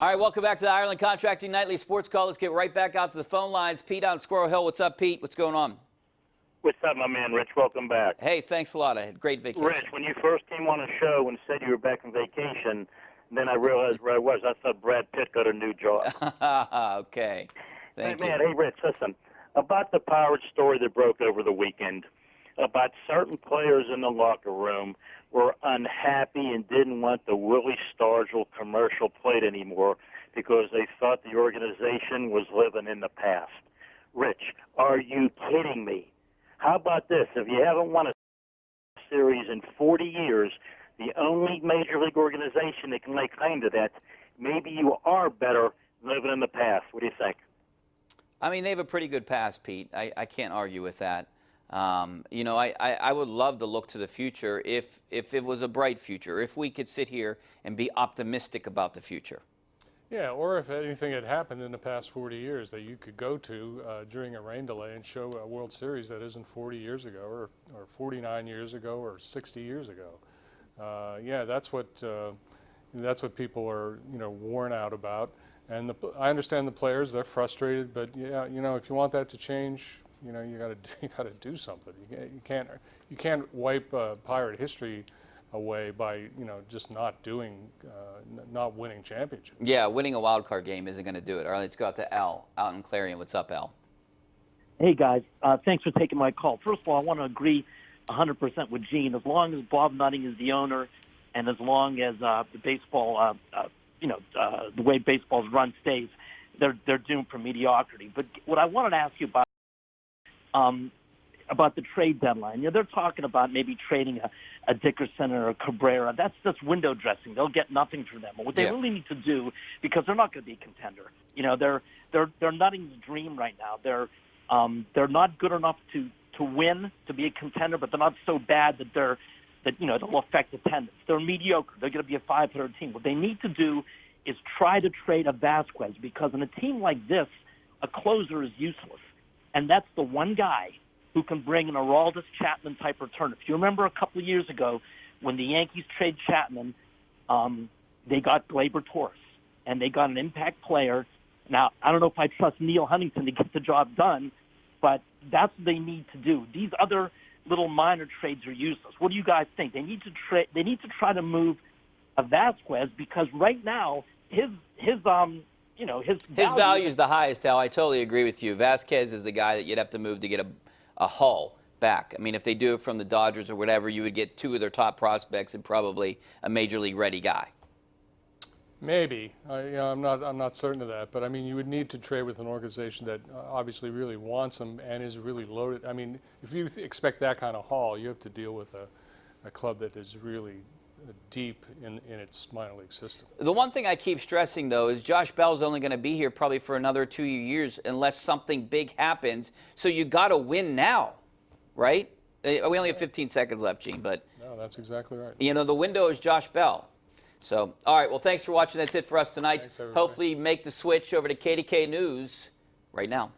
All right, welcome back to the Ireland Contracting Nightly Sports Call. Let's get right back out to the phone lines. Pete on Squirrel Hill. What's up, Pete? What's going on? What's up, my man, Rich? Welcome back. Hey, thanks a lot. I had a great vacation. Rich, when you first came on the show and said you were back on vacation, then I realized where I was. I thought Brad Pitt got a new job. Okay. Thank you. Man, hey, Rich, listen. About the Pirates story that broke over the weekend, about certain players in the locker room were unhappy and didn't want the Willie Stargell commercial played anymore because they thought the organization was living in the past. Rich, are you kidding me? How about this? If you haven't won a series in 40 years, the only major league organization that can lay claim to that, maybe you are better living in the past. What do you think? I mean, they have a pretty good past, Pete. I can't argue with that. You know, I would love to look to the future if it was a bright future, if we could sit here and be optimistic about the future. Yeah, or if anything had happened in the past 40 years that you could go to during a rain delay and show a World Series that isn't 40 years ago or 49 years ago or 60 years ago. Yeah, that's what people are, worn out about. And I understand the players; they're frustrated. But yeah, if you want that to change, you gotta do something. You can't wipe Pirate history away by just not winning championships. Yeah, winning a wild card game isn't going to do it. All right, let's go out to Al out in Clarion. What's up, Al? Hey guys, thanks for taking my call. First of all, I want to agree 100% with Gene. As long as Bob Nutting is the owner, and as long as the baseball, the way baseball's run stays, they're doomed for mediocrity. But what I wanted to ask you about the trade deadline. They're talking about maybe trading a Dickerson or a Cabrera. That's just window dressing. They'll get nothing for them. What they really need to do, because they're not going to be a contender. They're Nutting's dream right now. They're not good enough to win, to be a contender, but they're not so bad that they'll affect attendance. They're mediocre. They're going to be a 500 team. What they need to do is try to trade a Vasquez, because in a team like this, a closer is useless. And that's the one guy who can bring an Aroldis Chapman type return. If you remember a couple of years ago when the Yankees trade Chapman, they got Gleyber Torres, and they got an impact player. Now, I don't know if I trust Neil Huntington to get the job done, but that's what they need to do. These other little minor trades are useless. What do you guys think? They need to try to move a Vasquez, because right now his value is the highest, Al. I totally agree with you. Vasquez is the guy that you'd have to move to get a haul back. I mean, if they do it from the Dodgers or whatever, you would get two of their top prospects and probably a major league ready guy. Maybe. I'm not certain of that, but I mean, you would need to trade with an organization that obviously really wants him and is really loaded. I mean, if you expect that kind of haul, you have to deal with a club that is really deep in its minor league system. The one thing I keep stressing, though, is Josh Bell's only going to be here probably for another 2 years unless something big happens. So you got to win now, right? We only have 15 seconds left, Gene, but no, that's exactly right. The window is Josh Bell. So, all right, well, thanks for watching. That's it for us tonight. Thanks, hopefully make the switch over to KDKA News right now.